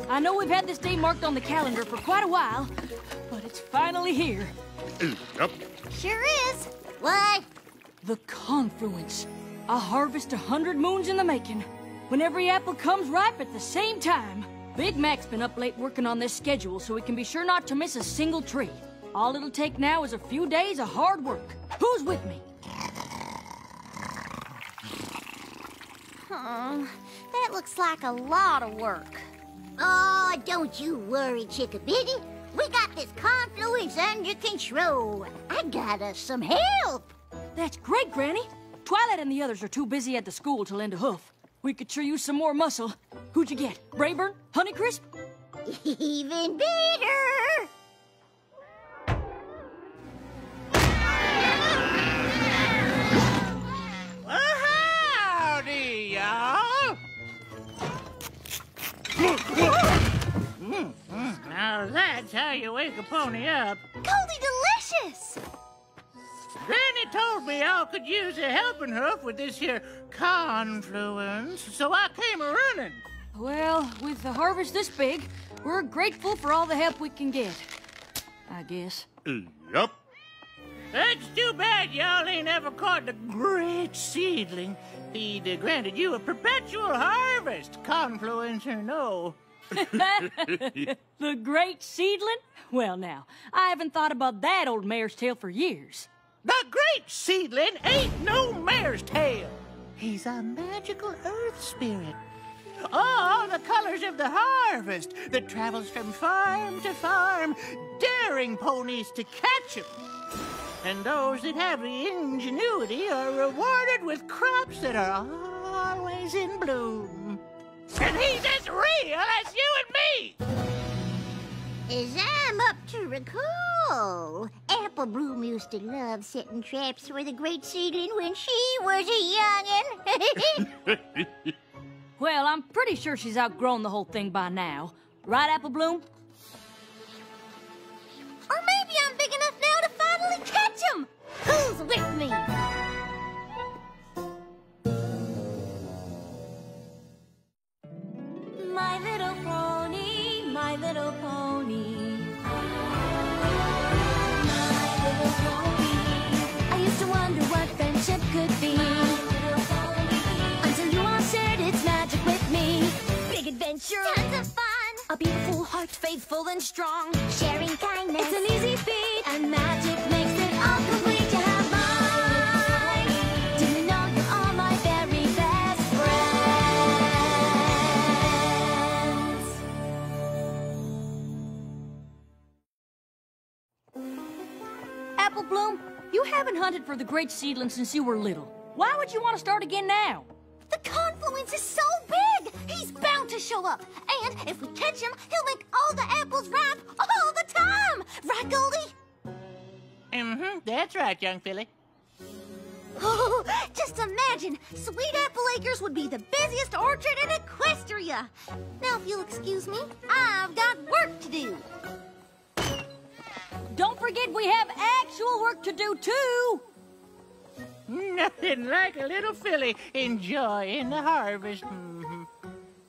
I know we've had this day marked on the calendar for quite a while, but it's finally here. Yep. Sure is. What? The confluence. A harvest 100 moons in the making. When every apple comes ripe at the same time. Big Mac's been up late working on this schedule so we can be sure not to miss a single tree. All it'll take now is a few days of hard work. Who's with me? That looks like a lot of work. Oh, don't you worry, Chickabiddy. We got this confluence under control. I got us some help. That's great, Granny. Twilight and the others are too busy at the school to lend a hoof. We could sure use some more muscle. Who'd you get? Brayburn? Honeycrisp? Even better. Well, howdy, y'all. Now that's how you wake a pony up. Goldie delicious! Granny told me y'all could use a helping hoof with this here confluence, so I came a-running. Well, with the harvest this big, we're grateful for all the help we can get. I guess. Yep. That's too bad y'all ain't ever caught the great seedling. He'd granted you a perpetual harvest, confluence or no. The great seedling? Well, now, I haven't thought about that old mare's tail for years. The great seedling ain't no mare's tail. He's a magical earth spirit. All the colors of the harvest that travels from farm to farm, daring ponies to catch him. And those that have the ingenuity are rewarded with crops that are always in bloom. And he's as real as you and me! As I'm up to recall, Apple Bloom used to love setting traps for the great seedling when she was a youngin'. Well, I'm pretty sure she's outgrown the whole thing by now. Right, Apple Bloom? Or maybe I'm big enough now to finally catch him! Who's with me? My little pony, my little pony. My little pony. I used to wonder what friendship could be. Until you all shared its magic with me. Big adventure, tons of fun. A beautiful heart, faithful and strong. Sharing kindness, it's an easy feat. And magic makes it all complete. You have mine. Do you know you're all my very best friends? Apple Bloom, you haven't hunted for the great seedling since you were little. Why would you want to start again now? The confluence is so big! He's bound to show up. And if we catch him, he'll make all the apples ripe all the time! Right, Goldie? That's right, young filly. Oh, just imagine, Sweet Apple Acres would be the busiest orchard in Equestria. Now, if you'll excuse me, I've got work to do. Don't forget we have actual work to do, too. Nothing like a little filly enjoying the harvest.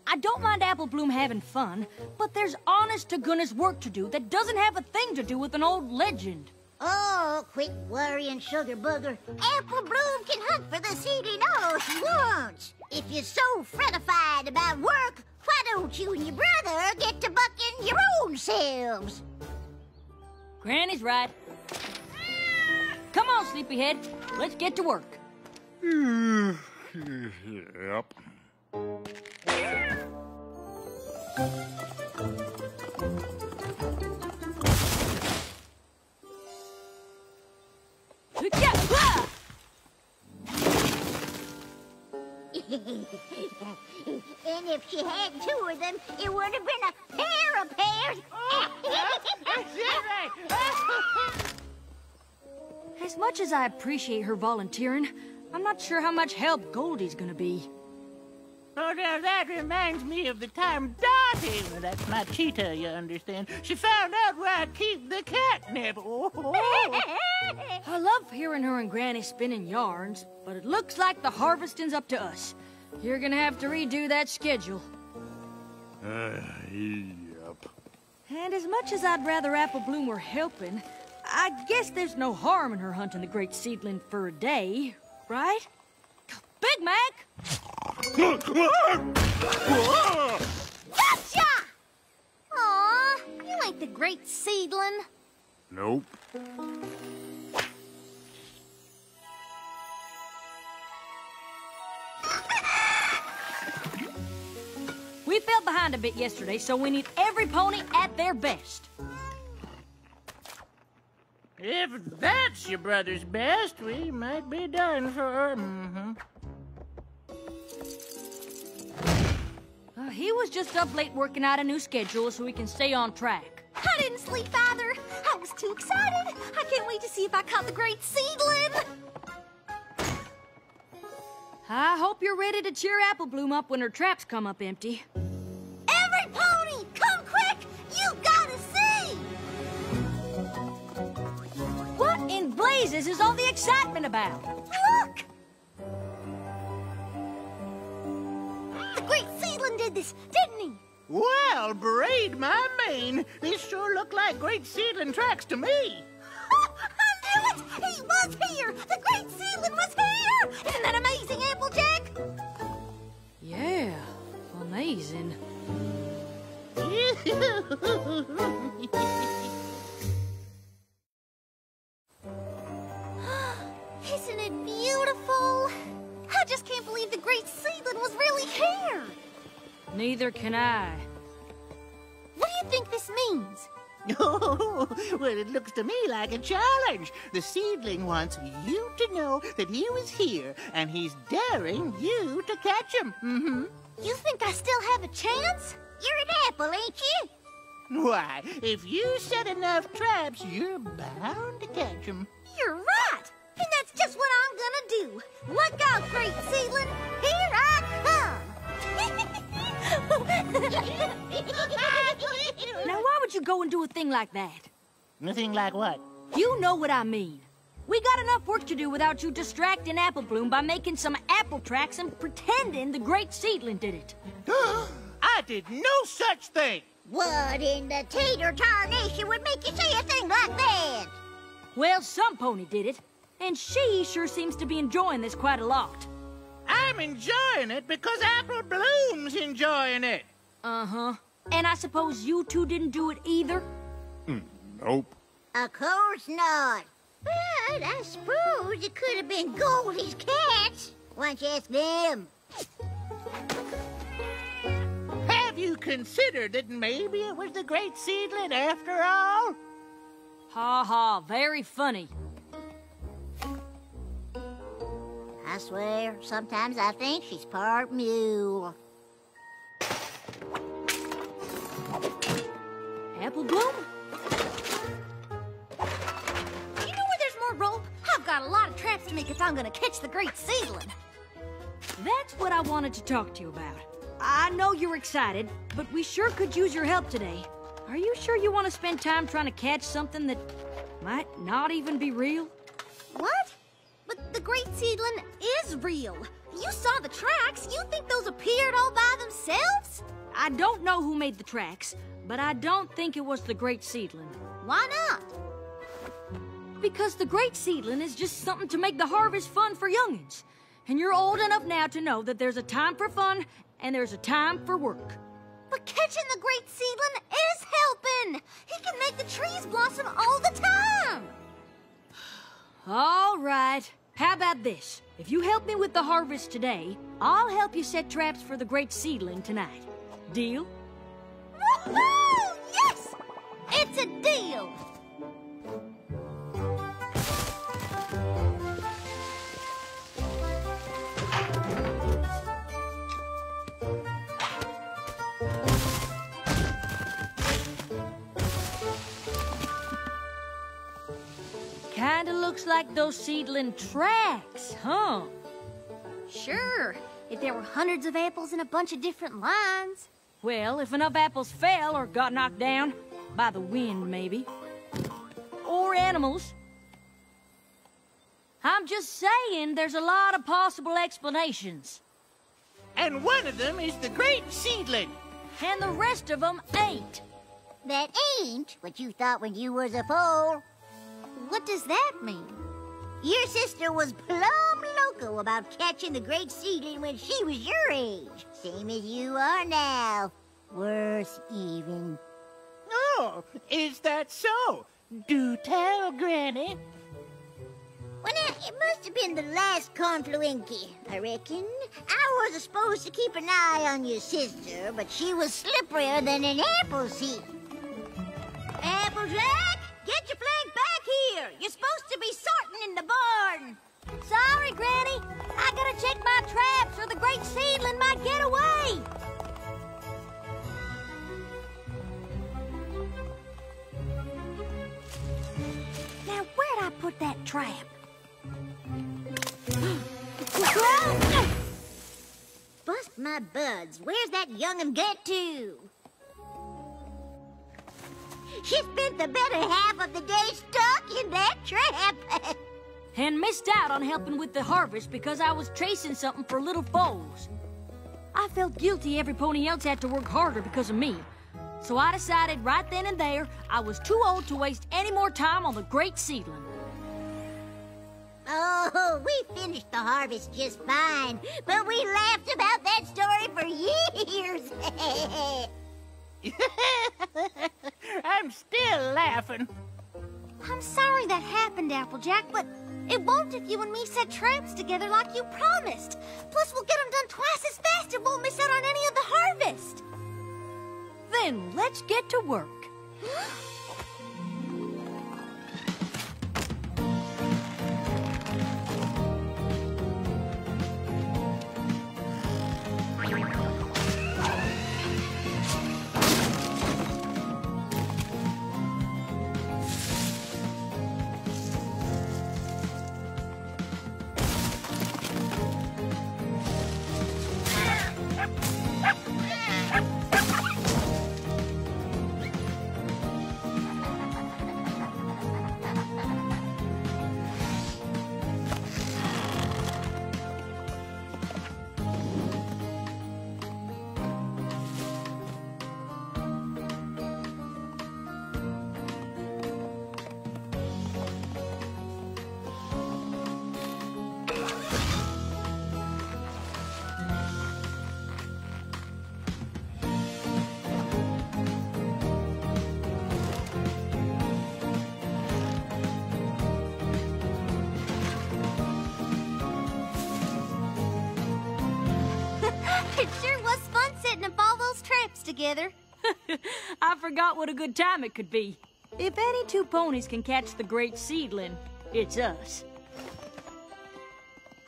I don't mind Apple Bloom having fun, but there's honest-to-goodness work to do that doesn't have a thing to do with an old legend. Oh, quit worrying, Sugar Booger. Apple Bloom can hunt for the seedling all she wants. If you're so fretified about work, why don't you and your brother get to bucking your own selves? Granny's right. Come on, sleepyhead. Let's get to work. Yep. And if she had two of them, it would have been a pair of pears. As much as I appreciate her volunteering, I'm not sure how much help Goldie's gonna be. Oh, now that reminds me of the time Dot Marty, that's my cheetah, you understand. She found out where I keep the catnip. I love hearing her and Granny spinning yarns, but it looks like the harvesting's up to us. You're gonna have to redo that schedule. Yep. And as much as I'd rather Apple Bloom were helping, I guess there's no harm in her hunting the great seedling for a day, right? Big Mac! Gotcha! Aw, you ain't the great seedling. Nope. We fell behind a bit yesterday, so we need every pony at their best. If that's your brother's best, we might be done for. He was just up late working out a new schedule so we can stay on track. I didn't sleep either. I was too excited. I can't wait to see if I caught the great seedling. I hope you're ready to cheer Apple Bloom up when her traps come up empty. Every pony, come quick! You gotta see! What in blazes is all the excitement about? Look! The great seedling did this, didn't he? Well, braid my mane. These sure look like great seedling tracks to me. Oh, I knew it! He was here! The great seedling was here! Isn't that amazing, Applejack? Yeah, amazing. Isn't it beautiful? I just can't believe the great seedling was really here. Neither can I. What do you think this means? Oh, well, it looks to me like a challenge. The seedling wants you to know that he was here, and he's daring you to catch him. You think I still have a chance? You're an apple, ain't you? Why, if you set enough traps, you're bound to catch him. You're right! And that's just what I'm gonna do. Look out, great seedling! Here I come! Now, why would you go and do a thing like that? Nothing like what? You know what I mean. We got enough work to do without you distracting Apple Bloom by making some apple tracks and pretending the great seedling did it. I did no such thing. What in the tater tarnation would make you say a thing like that? Well, some pony did it, and she sure seems to be enjoying this quite a lot. I'm enjoying it because Apple Bloom's enjoying it. Uh-huh. And I suppose you two didn't do it either? Nope. Of course not. But I suppose it could have been Goldie's cats. Why don't you ask them? Have you considered that maybe it was the great seedling after all? Ha ha, very funny. I swear, sometimes I think she's part mule. Apple Bloom? You know where there's more rope? I've got a lot of traps to make if I'm gonna catch the great seedling. That's what I wanted to talk to you about. I know you're excited, but we sure could use your help today. Are you sure you want to spend time trying to catch something that might not even be real? What? But the great seedling is real. You saw the tracks. You think those appeared all by themselves? I don't know who made the tracks, but I don't think it was the great seedling. Why not? Because the great seedling is just something to make the harvest fun for youngins. And you're old enough now to know that there's a time for fun and there's a time for work. But catching the great seedling is helping. He can make the trees blossom all the time. All right. How about this? If you help me with the harvest today, I'll help you set traps for the great seedling tonight. Deal? Woohoo! Yes! It's a deal! Kinda looks like those seedling tracks, huh? Sure, if there were hundreds of apples in a bunch of different lines. Well, if enough apples fell or got knocked down, by the wind, maybe. Or animals. I'm just saying there's a lot of possible explanations. And one of them is the great seedling. And the rest of them ain't. That ain't what you thought when you was a foal. What does that mean? Your sister was plumb loco about catching the great seedling when she was your age. Same as you are now. Worse even. Oh, is that so? Do tell, Granny. Well, now, it must have been the last confluency, I reckon. I was supposed to keep an eye on your sister, but she was slipperier than an apple seed. Applejack, get your flank back here. You're supposed to be sorting in the barn. Sorry, Granny. I gotta check my traps or the great seedling might get away. Now, where'd I put that trap? Bust my buds, where's that young'un get to? She spent the better half of the day stuck in that trap. And missed out on helping with the harvest because I was chasing something for little foals. I felt guilty every pony else had to work harder because of me. So I decided right then and there I was too old to waste any more time on the great seedling. Oh, we finished the harvest just fine, but we laughed about that story for years. I'm still laughing. I'm sorry that happened, Applejack, but it won't if you and me set traps together like you promised. Plus, we'll get them done twice as fast and won't miss out on any of the harvest. Then let's get to work. It sure was fun setting up all those traps together. I forgot what a good time it could be. If any two ponies can catch the great seedling, it's us.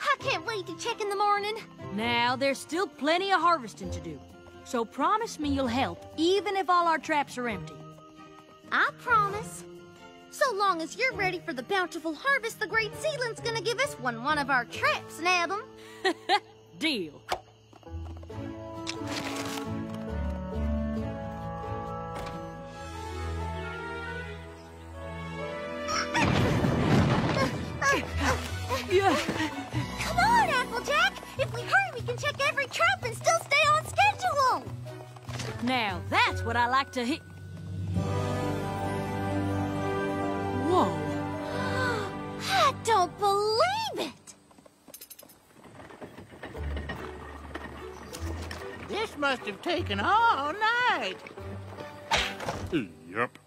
I can't wait to check in the morning. Now, there's still plenty of harvesting to do. So promise me you'll help, even if all our traps are empty. I promise. So long as you're ready for the bountiful harvest, the great seedling's gonna give us one of our traps, nab 'em. Deal. Yeah. Come on, Applejack! If we hurry, we can check every trap and still stay on schedule! Now, that's what I like to hit. Whoa. I don't believe it! This must have taken all night. Yep.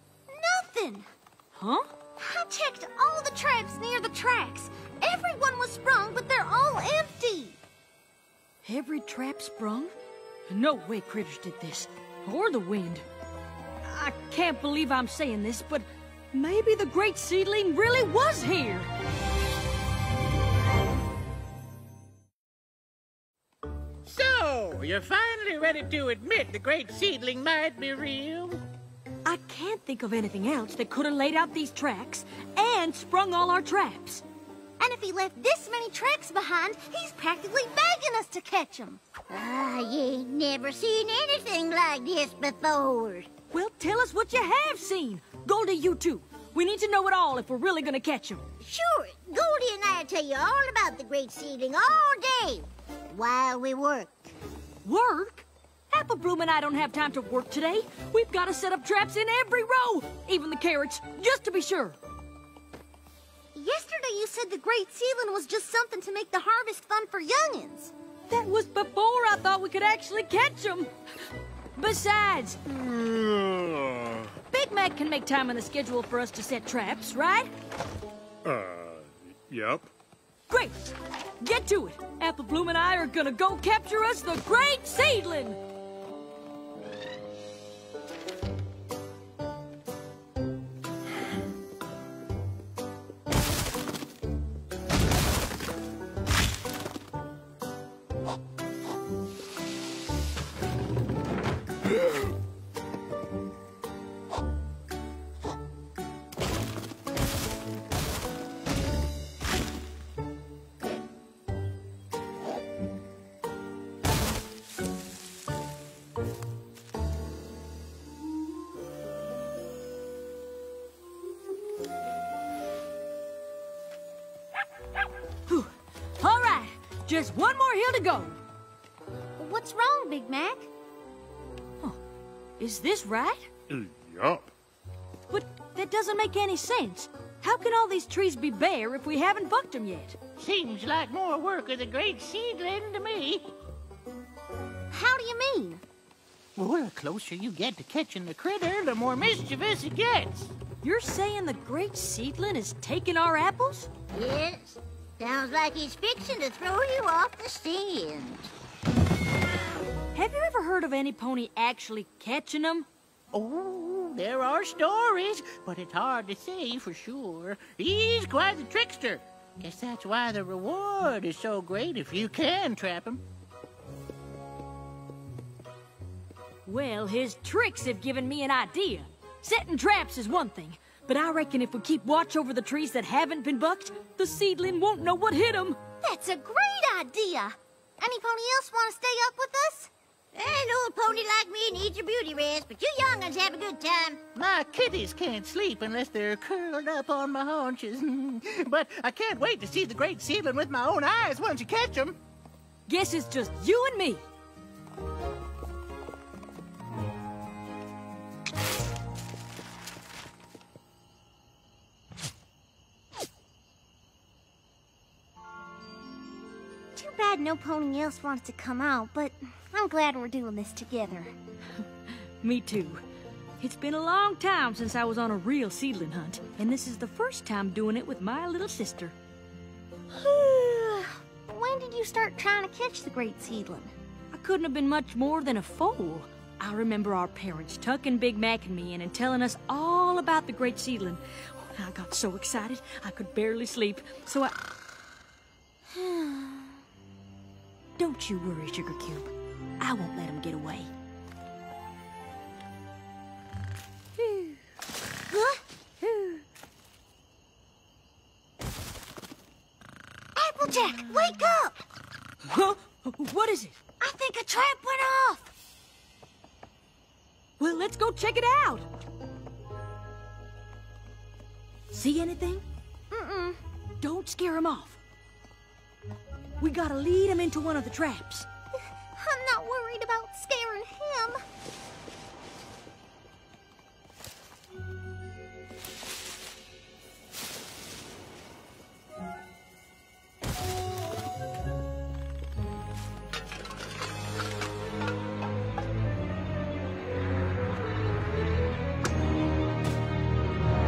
Nothing! Huh? I checked all the traps near the tracks. Everyone was sprung, but they're all empty. Every trap sprung? No way critters did this. Or the wind. I can't believe I'm saying this, but maybe the great seedling really was here. So, you're finally ready to admit the great seedling might be real? I can't think of anything else that could have laid out these tracks and sprung all our traps. And if he left this many tracks behind, he's practically begging us to catch them. You ain't never seen anything like this before. Well, tell us what you have seen. Goldie, you too. We need to know it all if we're really gonna catch him. Sure, Goldie and I'll tell you all about the great seedling all day while we work. Work? Apple Bloom and I don't have time to work today. We've got to set up traps in every row, even the carrots, just to be sure. Yesterday you said the great seedling was just something to make the harvest fun for youngins. That was before I thought we could actually catch them. Besides, Big Mac can make time on the schedule for us to set traps, right? Yep. Great. Get to it. Apple Bloom and I are gonna go capture us the great seedling. Whew. All right, just one more hill to go. What's wrong, Big Mac? Is this right? Yup. But that doesn't make any sense. How can all these trees be bare if we haven't bucked them yet? Seems like more work of the great seedling to me. How do you mean? Well, the closer you get to catching the critter, the more mischievous it gets. You're saying the great seedling is taking our apples? Yes, sounds like he's fixing to throw you off the stand. Have you ever heard of any pony actually catching them? Oh, there are stories, but it's hard to say for sure. He's quite the trickster. Guess that's why the reward is so great if you can trap him. Well, his tricks have given me an idea. Setting traps is one thing, but I reckon if we keep watch over the trees that haven't been bucked, the seedling won't know what hit him. That's a great idea. Any pony else want to stay up with us? An old pony like me needs a beauty rest, but you young'uns have a good time. My kitties can't sleep unless they're curled up on my haunches. But I can't wait to see the great seedling with my own eyes once you catch him. Guess it's just you and me. Too bad no pony else wants to come out, but I'm glad we're doing this together. Me too. It's been a long time since I was on a real seedling hunt, and this is the first time doing it with my little sister. When did you start trying to catch the great seedling? I couldn't have been much more than a foal. I remember our parents tucking Big Mac and me in and telling us all about the great seedling. I got so excited I could barely sleep, so I... Don't you worry, Sugar Cube. I won't let him get away. Applejack, wake up! Huh? What is it? I think a trap went off! Well, let's go check it out. See anything? Mm-mm. Don't scare him off. We gotta lead him into one of the traps. I'm not worried about scaring him.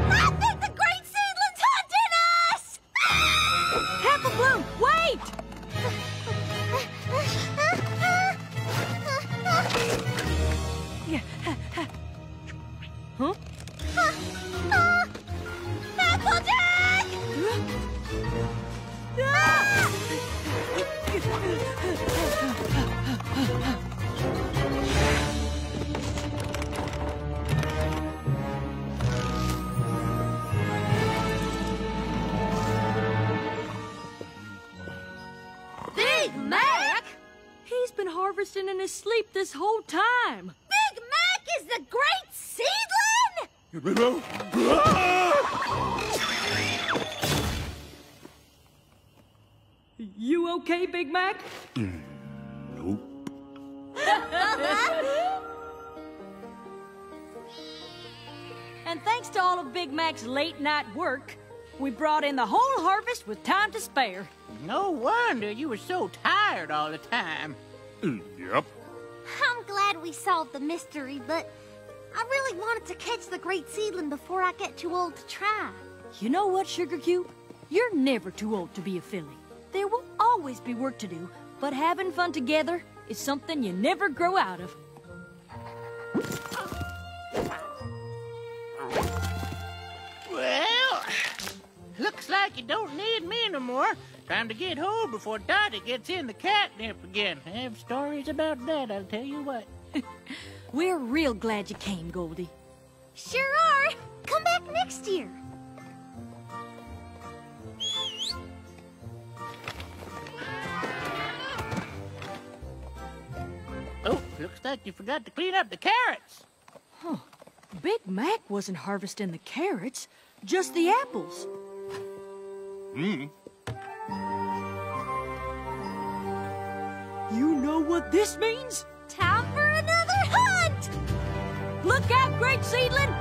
I think the great seedling's hunting us! Apple Bloom, wait! Huh? Applejack! Big Mac? He's been hard harvesting in his sleep this whole time. Big Mac is the great seedling? You okay, Big Mac? Nope. And thanks to all of Big Mac's late night work, we brought in the whole harvest with time to spare. No wonder you were so tired all the time. Yep. I'm glad we solved the mystery, but I really wanted to catch the great seedling before I get too old to try. You know what, Sugar Cube? You're never too old to be a filly. There will always be work to do, but having fun together is something you never grow out of. Well, looks like you don't need me no more. Time to get home before Dottie gets in the catnip again. I have stories about that, I'll tell you what. We're real glad you came, Goldie. Sure are. Come back next year. Oh, looks like you forgot to clean up the carrots. Big Mac wasn't harvesting the carrots, just the apples. You know what this means? Time for another hunt! Look out, great seedling!